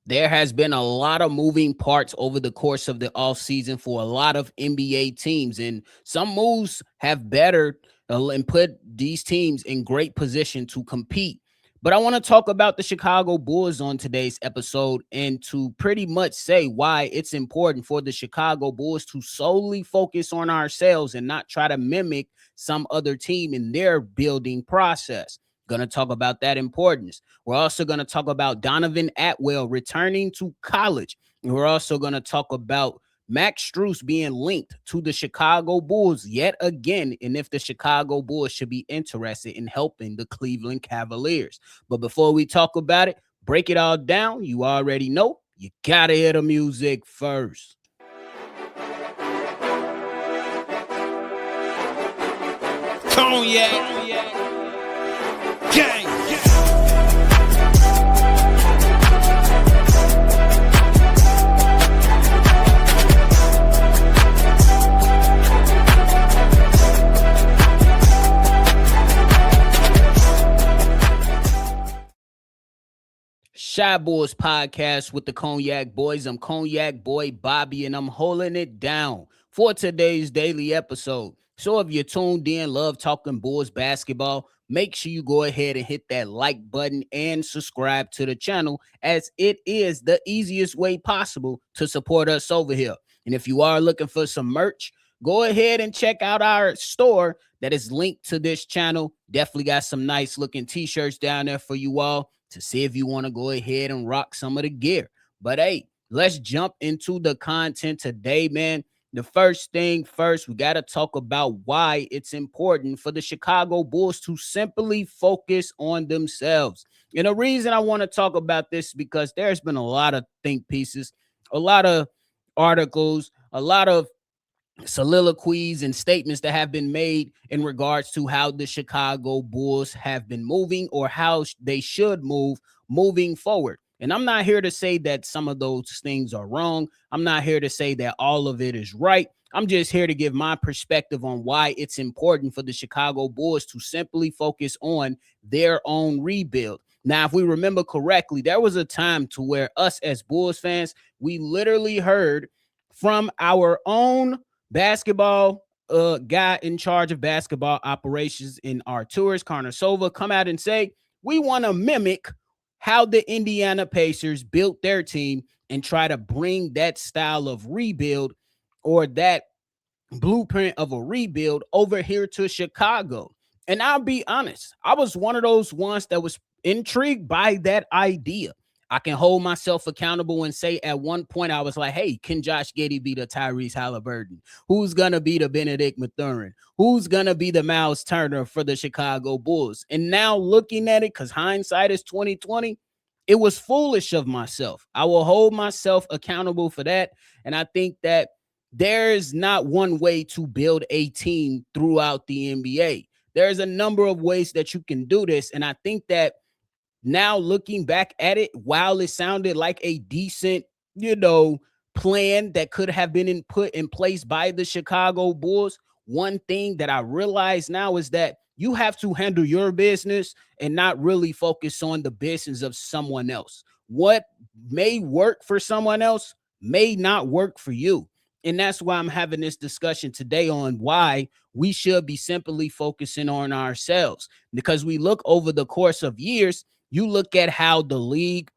there has been a lot of moving parts over the course of the offseason for a lot of NBA teams, and some moves have bettered and put these teams in great position to compete. But I want to talk about the Chicago Bulls on today's episode and to pretty much say why it's important for the Chicago Bulls to solely focus on ourselves and not try to mimic some other team in their building process. Going to talk about that importance. We're also going to talk about Donovan Atwell returning to college. And we're also going to talk about Max Strus being linked to the Chicago Bulls yet again, and if the Chicago Bulls should be interested in helping the Cleveland Cavaliers. But before we talk about it, break it all down, you already know, you got to hear the music first. Cognac. Gang. Shy Boys podcast with the Cognac Boys. I'm Cognac Boy Bobby, and I'm holding it down for today's daily episode. So if you're tuned in, love talking Bulls basketball, make sure you go ahead and hit that like button and subscribe to the channel, as it is the easiest way possible to support us over here. And if you are looking for some merch, go ahead and check out our store that is linked to this channel. Definitely got some nice looking t-shirts down there for you all to see if you want to go ahead and rock some of the gear. But hey, let's jump into the content today, man. The first thing first, we got to talk about why it's important for the Chicago Bulls to simply focus on themselves. And the reason I want to talk about this is because there's been a lot of think pieces, a lot of articles, a lot of soliloquies and statements that have been made in regards to how the Chicago Bulls have been moving or how they should move moving forward. And I'm not here to say that some of those things are wrong. I'm not here to say that all of it is right. I'm just here to give my perspective on why it's important for the Chicago Bulls to simply focus on their own rebuild. Now, if we remember correctly, there was a time to where us as Bulls fans, we literally heard from our own basketball guy in charge of basketball operations in Arturas Karnasova come out and say, we want to mimic how the Indiana Pacers built their team and try to bring that style of rebuild or that blueprint of a rebuild over here to Chicago. And I'll be honest, I was one of those ones that was intrigued by that idea. I can hold myself accountable and say at one point I was like, hey, can Josh Giddey be the Tyrese Halliburton? Who's going to be the Benedict Mathurin? Who's going to be the Miles Turner for the Chicago Bulls? And now looking at it, because hindsight is 2020, it was foolish of myself. I will hold myself accountable for that. And I think that there is not one way to build a team throughout the NBA. There's a number of ways that you can do this. And I think that now looking back at it, while it sounded like a decent, plan that could have been put in place by the Chicago Bulls, one thing that I realize now is that you have to handle your business and not really focus on the business of someone else. What may work for someone else may not work for you. And that's why I'm having this discussion today on why we should be simply focusing on ourselves. Because we look over the course of years, you look at how the league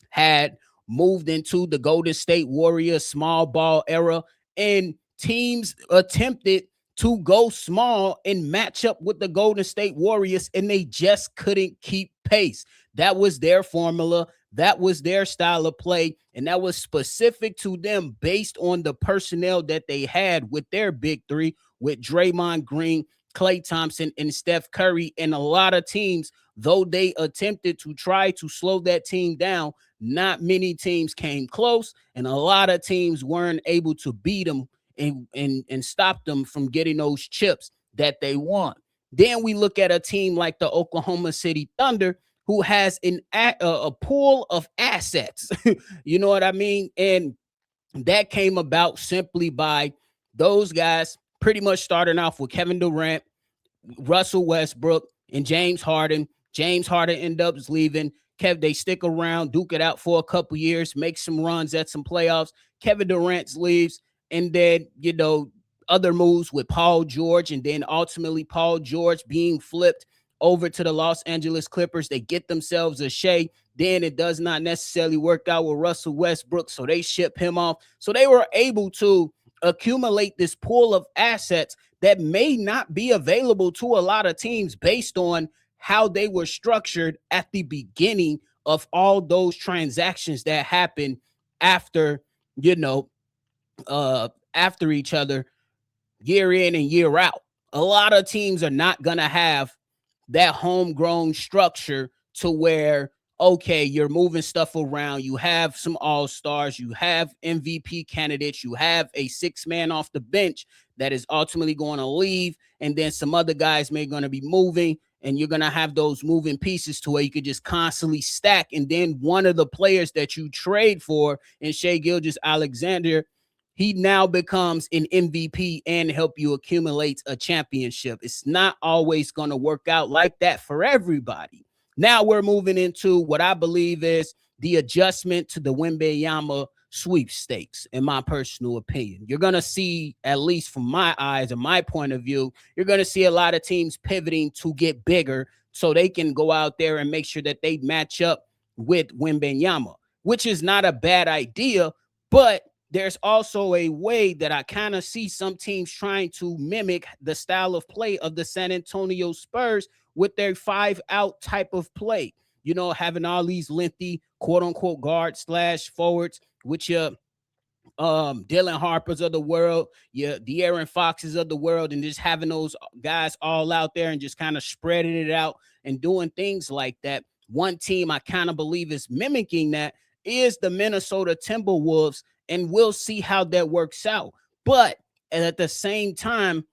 had moved into the Golden State Warriors small ball era, and teams attempted to go small and match up with the Golden State Warriors, and they just couldn't keep pace. That was their formula. That was their style of play, and that was specific to them based on the personnel that they had with their big three, with Draymond Green, Klay Thompson, and Steph Curry. And a lot of teams, though they attempted to try to slow that team down, not many teams came close, and a lot of teams weren't able to beat them and stop them from getting those chips that they want. Then we look at a team like the Oklahoma City Thunder, who has a pool of assets. You know what I mean? And that came about simply by those guys pretty much starting off with Kevin Durant, Russell Westbrook, and James Harden. James Harden ended up leaving. They stick around, duke it out for a couple years, make some runs at some playoffs. Kevin Durant leaves, and then, other moves with Paul George, and then ultimately Paul George being flipped over to the Los Angeles Clippers. They get themselves a Shea. Then it does not necessarily work out with Russell Westbrook, so they ship him off. So they were able to accumulate this pool of assets that may not be available to a lot of teams based on how they were structured at the beginning of all those transactions that happened after, after each other, year in and year out. A lot of teams are not going to have that homegrown structure to where, okay, you're moving stuff around. You have some all-stars, you have MVP candidates, you have a 6-man off the bench that is ultimately going to leave, and then some other guys may going to be moving, and you're going to have those moving pieces to where you could just constantly stack. And then one of the players that you trade for in Shai Gilgeous-Alexander, he now becomes an MVP and help you accumulate a championship. It's not always going to work out like that for everybody. Now we're moving into what I believe is the adjustment to the Wembanyama sweepstakes, in my personal opinion. You're going to see, at least from my eyes and my point of view, you're going to see a lot of teams pivoting to get bigger so they can go out there and make sure that they match up with Wembanyama, which is not a bad idea, but there's also a way that I kind of see some teams trying to mimic the style of play of the San Antonio Spurs with their 5-out type of play. Having all these lengthy quote unquote guard / forwards, which Dylan Harpers of the world, the Aaron Foxes of the world, and just having those guys all out there and just kind of spreading it out and doing things like that. One team I kind of believe is mimicking that is the Minnesota Timberwolves, and we'll see how that works out. But at the same time,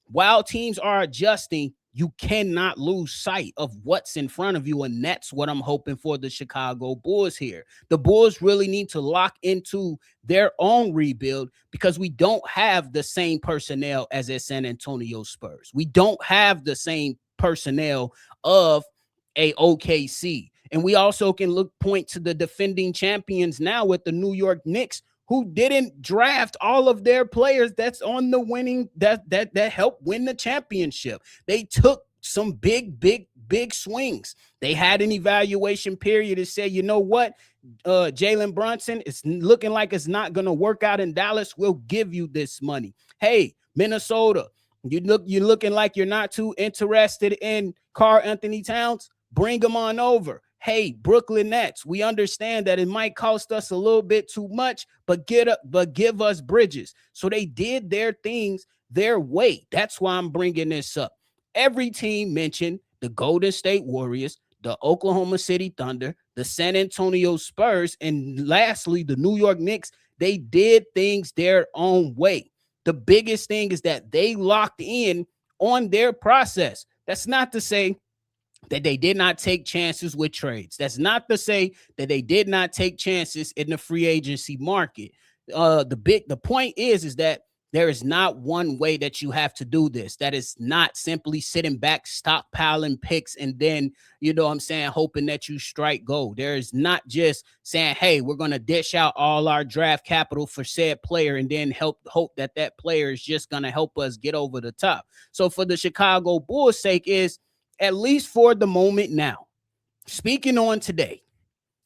while teams are adjusting, you cannot lose sight of what's in front of you, and that's what I'm hoping for the Chicago Bulls here. The Bulls really need to lock into their own rebuild because we don't have the same personnel as a San Antonio Spurs. We don't have the same personnel of a OKC. And we also can point to the defending champions now with the New York Knicks, who didn't draft all of their players that's on the winning that helped win the championship. They took some big swings. They had an evaluation period to say, you know what, Jalen Brunson, it's looking like it's not going to work out in Dallas. We'll give you this money. Hey, Minnesota, you're looking like you're not too interested in Karl-Anthony Towns. Bring him on over. Hey, Brooklyn Nets, we understand that it might cost us a little bit too much, but give us Bridges. So they did their things their way. That's why I'm bringing this up. Every team mentioned, the Golden State Warriors, the Oklahoma City Thunder, the San Antonio Spurs, and lastly, the New York Knicks, they did things their own way. The biggest thing is that they locked in on their process. That's not to say that they did not take chances with trades. That's not to say that they did not take chances in the free agency market. The point is that there is not one way that you have to do this. That is not simply sitting back, stockpiling picks, and then, hoping that you strike gold. There is not just saying, hey, we're going to dish out all our draft capital for said player and then hope that player is just going to help us get over the top. So for the Chicago Bulls' sake is, at least for the moment now, speaking on today,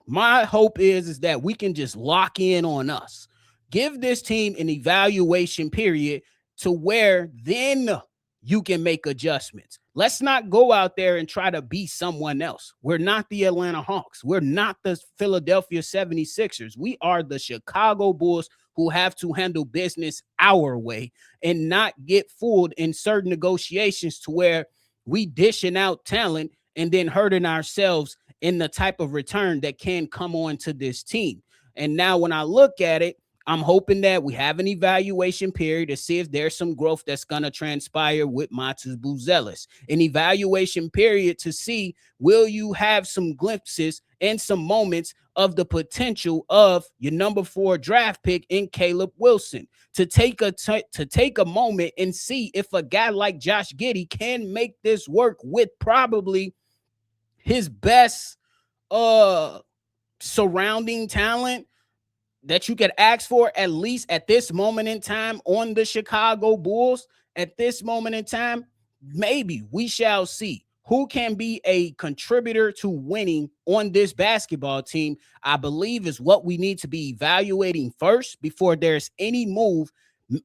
my hope is that we can just lock in on us. Give this team an evaluation period to where then you can make adjustments. Let's not go out there and try to be someone else. We're not the Atlanta Hawks. We're not the Philadelphia 76ers. We are the Chicago Bulls who have to handle business our way and not get fooled in certain negotiations to where we dishing out talent and then hurting ourselves in the type of return that can come on to this team. And now when I look at it, I'm hoping that we have an evaluation period to see if there's some growth that's going to transpire with Max Buzelis. An evaluation period to see, will you have some glimpses and some moments of the potential of your number 4 draft pick in Caleb Wilson, to take a moment and see if a guy like Josh Giddey can make this work with probably his best uh surrounding talent that you could ask for, at least at this moment in time, on the Chicago Bulls. At this moment in time, maybe we shall see who can be a contributor to winning on this basketball team. I believe is what we need to be evaluating first before there's any move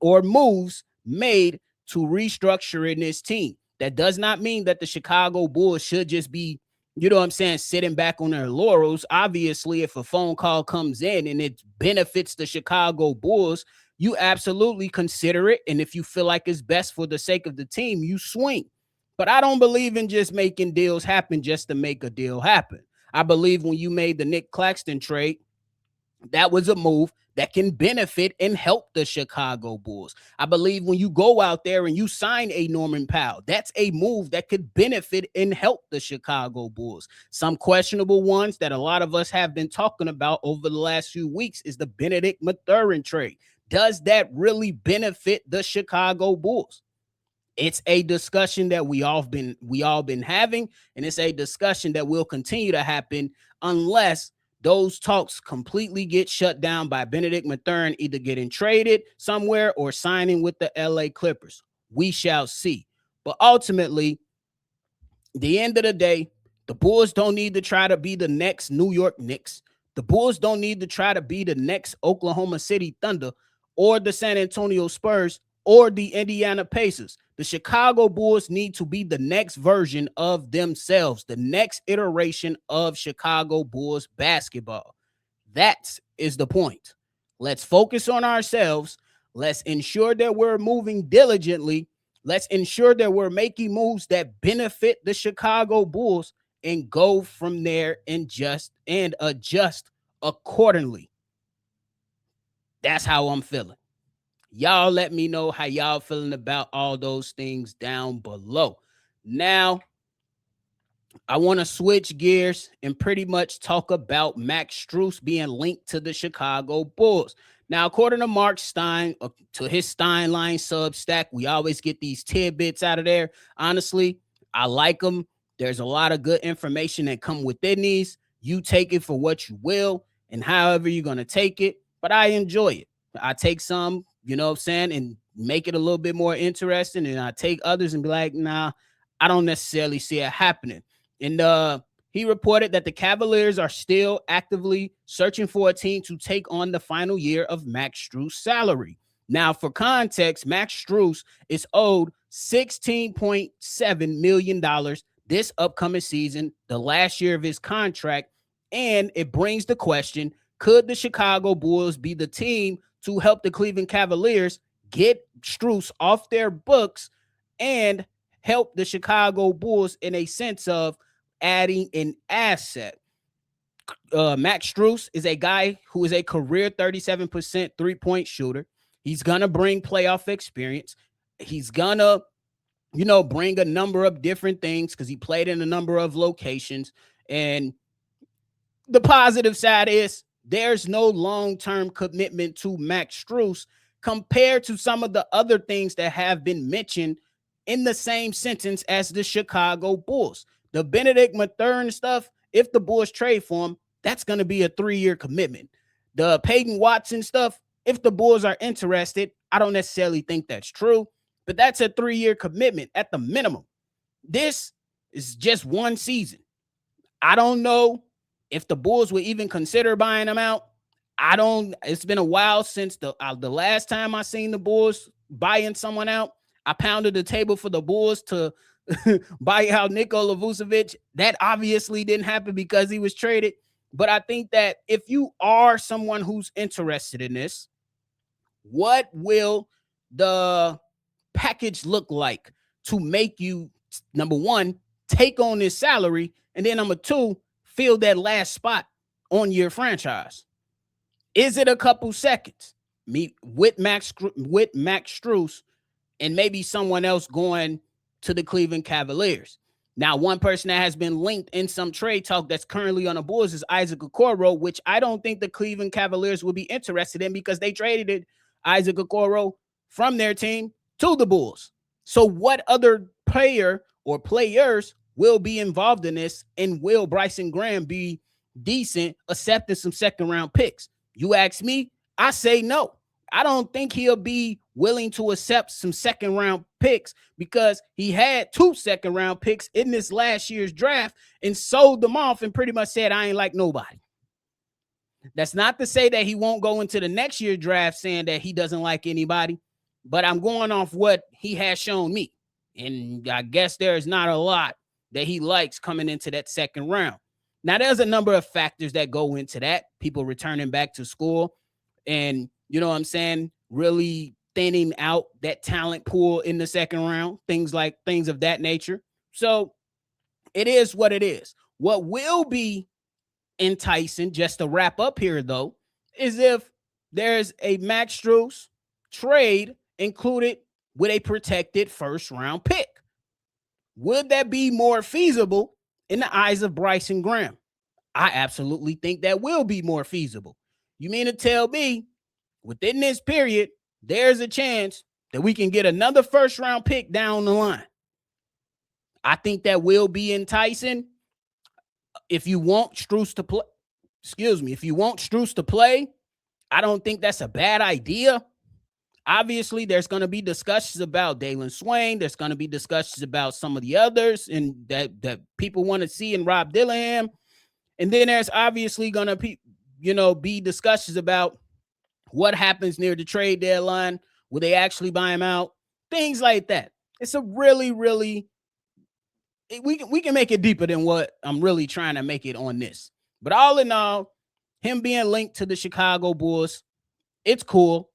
or moves made to restructuring this team. That does not mean that the Chicago Bulls should just be, you know what I'm saying, sitting back on their laurels. Obviously, if a phone call comes in and it benefits the Chicago Bulls, you absolutely consider it. And if you feel like it's best for the sake of the team, you swing. But I don't believe in just making deals happen just to make a deal happen. I believe when you made the Nick Claxton trade, that was a move that can benefit and help the Chicago Bulls. I believe when you go out there and you sign a Norman Powell, that's a move that could benefit and help the Chicago Bulls. Some questionable ones that a lot of us have been talking about over the last few weeks is the Benedict Mathurin trade. Does that really benefit the Chicago Bulls? It's a discussion that we all been having, and it's a discussion that will continue to happen unless those talks completely get shut down by Benedict Mathurin either getting traded somewhere or signing with the LA Clippers. We shall see. But ultimately, the end of the day, the Bulls don't need to try to be the next New York Knicks. The Bulls don't need to try to be the next Oklahoma City Thunder or the San Antonio Spurs or the Indiana Pacers. The Chicago Bulls need to be the next version of themselves, the next iteration of Chicago Bulls basketball. That is the point. Let's focus on ourselves. Let's ensure that we're moving diligently. Let's ensure that we're making moves that benefit the Chicago Bulls and go from there and adjust accordingly. That's how I'm feeling. Y'all let me know how y'all feeling about all those things down below. Now, I want to switch gears and pretty much talk about Max Strus being linked to the Chicago Bulls. Now, according to Mark Stein, to his Steinline Substack, we always get these tidbits out of there. Honestly, I like them. There's a lot of good information that come within these. You take it for what you will and however you're going to take it, but I enjoy it. I take some, you know what I'm saying, and make it a little bit more interesting, and I take others and be like, nah, I don't necessarily see it happening. And he reported that the Cavaliers are still actively searching for a team to take on the final year of Max Strus' salary. Now, for context, Max Strus is owed $16.7 million this upcoming season, the last year of his contract. And it brings the question, could the Chicago Bulls be the team to help the Cleveland Cavaliers get Strus off their books and help the Chicago Bulls in a sense of adding an asset? Max Strus is a guy who is a career 37% three-point shooter. He's going to bring playoff experience. He's going to, bring a number of different things because he played in a number of locations. And the positive side is there's no long-term commitment to Max Strus compared to some of the other things that have been mentioned in the same sentence as the Chicago Bulls. The Benedict Mathurin stuff, if the Bulls trade for him, that's going to be a 3-year commitment. The Peyton Watson stuff, if the Bulls are interested, I don't necessarily think that's true, but that's a 3-year commitment at the minimum. This is just one season. I don't know if the Bulls would even consider buying him out. It's been a while since the last time I seen the Bulls buying someone out. I pounded the table for the Bulls to buy out Nikola Vucevic. That obviously didn't happen because he was traded. But I think that if you are someone who's interested in this, what will the package look like to make you, number one, take on this salary, and then number two, fill that last spot on your franchise? Is it a couple seconds with Max Strus and maybe someone else going to the Cleveland Cavaliers? Now, one person that has been linked in some trade talk that's currently on the Bulls is Isaac Okoro, which I don't think the Cleveland Cavaliers will be interested in because they traded Isaac Okoro from their team to the Bulls. So what other player or players will be involved in this, and will Bryson Graham be decent accepting some second round picks. You ask me, I say no. I don't think he'll be willing to accept some second round picks because he had 2 second round picks in this last year's draft and sold them off and pretty much said, I ain't like nobody. That's not to say that he won't go into the next year's draft saying that he doesn't like anybody, but I'm going off what he has shown me. And I guess there's not a lot that he likes coming into that second round. Now, there's a number of factors that go into that. People returning back to school and, you know what I'm saying, really thinning out that talent pool in the second round, things of that nature. So it is what it is. What will be enticing, just to wrap up here, though, is if there's a Max Strus trade included with a protected first round pick. Would that be more feasible in the eyes of Bryson Graham? I absolutely think that will be more feasible. You mean to tell me within this period, there's a chance that we can get another first round pick down the line? I think that will be enticing. If you want Strus to play, I don't think that's a bad idea. Obviously, there's going to be discussions about Dalen Swain. There's going to be discussions about some of the others and that people want to see in Rob Dillingham. And then there's obviously going to be discussions about what happens near the trade deadline. Will they actually buy him out? Things like that. It's a really, really, we can make it deeper than what I'm really trying to make it on this. But all in all, him being linked to the Chicago Bulls, it's cool.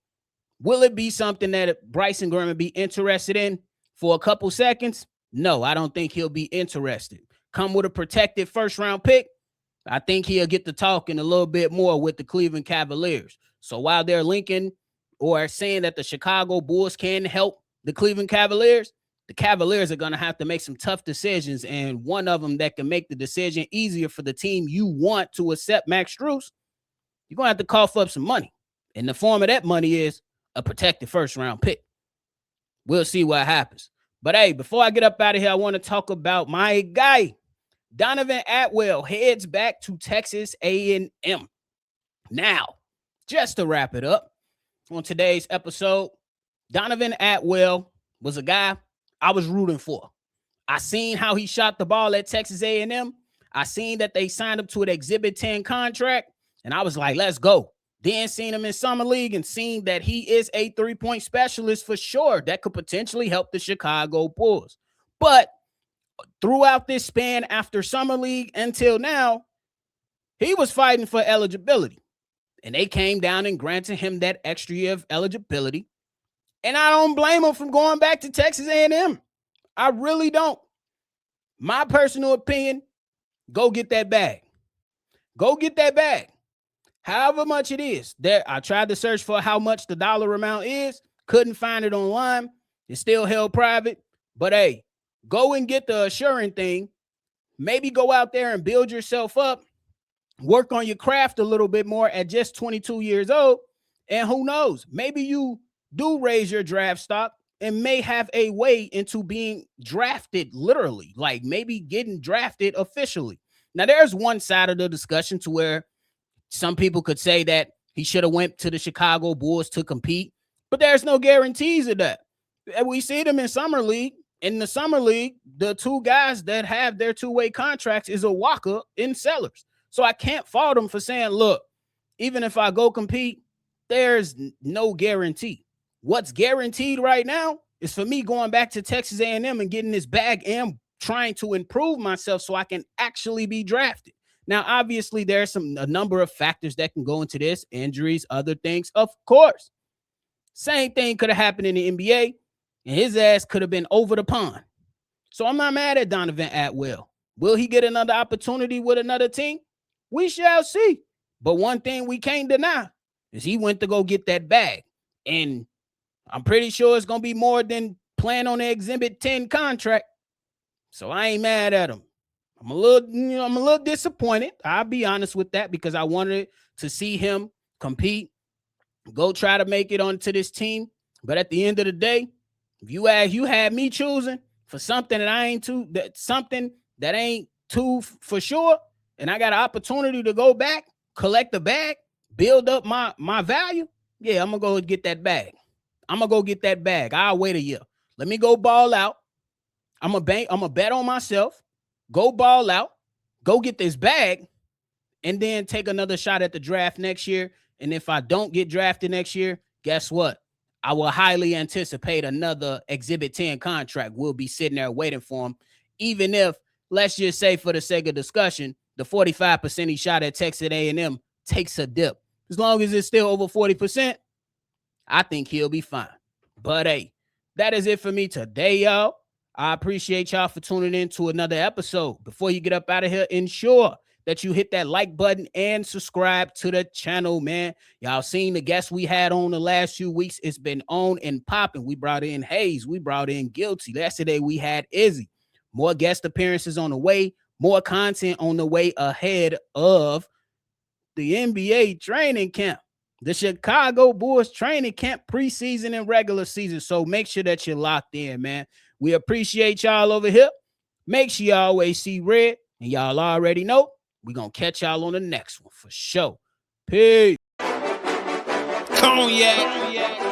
Will it be something that Bryson Graham would be interested in for a couple seconds? No, I don't think he'll be interested. Come with a protected first round pick, I think he'll get to talking a little bit more with the Cleveland Cavaliers. So while they're linking or saying that the Chicago Bulls can help the Cleveland Cavaliers, the Cavaliers are going to have to make some tough decisions. And one of them that can make the decision easier for the team you want to accept Max Strus, you're going to have to cough up some money. And the form of that money is a protected first round pick. We'll see what happens. But hey, before I get up out of here, I want to talk about my guy. Donovan Atwell heads back to Texas A&M. Now, just to wrap it up, on today's episode, Donovan Atwell was a guy I was rooting for. I seen how he shot the ball at Texas A&M. I seen that they signed him to an Exhibit 10 contract, and I was like, let's go. Then seen him in Summer League and seen that he is a three-point specialist for sure that could potentially help the Chicago Bulls. But throughout this span after Summer League until now, he was fighting for eligibility. And they came down and granted him that extra year of eligibility. And I don't blame him from going back to Texas A&M. I really don't. My personal opinion, go get that bag. Go get that bag. However much it is. There, I tried to search for how much the dollar amount is. Couldn't find it online. It's still held private. But hey, go and get the assuring thing. Maybe go out there and build yourself up. Work on your craft a little bit more at just 22 years old. And who knows? Maybe you do raise your draft stock and may have a way into being drafted literally. Like maybe getting drafted officially. Now, there's one side of the discussion to where some people could say that he should have went to the Chicago Bulls to compete, but there's no guarantees of that. And we see them in Summer League. In the Summer League, the two guys that have their two-way contracts is Walker and Sellers. So I can't fault them for saying, look, even if I go compete, there's no guarantee. What's guaranteed right now is for me going back to Texas A&M and getting this bag and trying to improve myself so I can actually be drafted. Now, obviously, there's a number of factors that can go into this, injuries, other things, of course. Same thing could have happened in the NBA, and his ass could have been over the pond. So I'm not mad at Donovan Atwell. Will he get another opportunity with another team? We shall see. But one thing we can't deny is he went to go get that bag. And I'm pretty sure it's going to be more than playing on the Exhibit 10 contract. So I ain't mad at him. I'm a little disappointed. I'll be honest with that because I wanted to see him compete, go try to make it onto this team. But at the end of the day, if you had me choosing for something that ain't too for sure, and I got an opportunity to go back, collect the bag, build up my value, yeah, I'm gonna go get that bag. I'm gonna go get that bag. I'll wait a year. Let me go ball out. I'm a bet on myself. Go ball out. Go get this bag, and then take another shot at the draft next year. And if I don't get drafted next year, guess what? I will highly anticipate another Exhibit 10 contract. We'll be sitting there waiting for him, even if, let's just say for the sake of discussion, the 45% he shot at Texas A&M takes a dip. As long as it's still over 40%, I think he'll be fine. But hey, that is it for me today, y'all. I appreciate y'all for tuning in to another episode. Before you get up out of here, ensure that you hit that like button and subscribe to the channel, man. Y'all seen the guests we had on the last few weeks. It's been on and popping. We brought in Hayes. We brought in Guilty. Yesterday we had Izzy. More guest appearances on the way. More content on the way ahead of the NBA training camp. The Chicago Bulls training camp, preseason and regular season. So make sure that you're locked in, man. We appreciate y'all over here. Make sure you always see red. And y'all already know, we're going to catch y'all on the next one for sure. Peace. Cognac.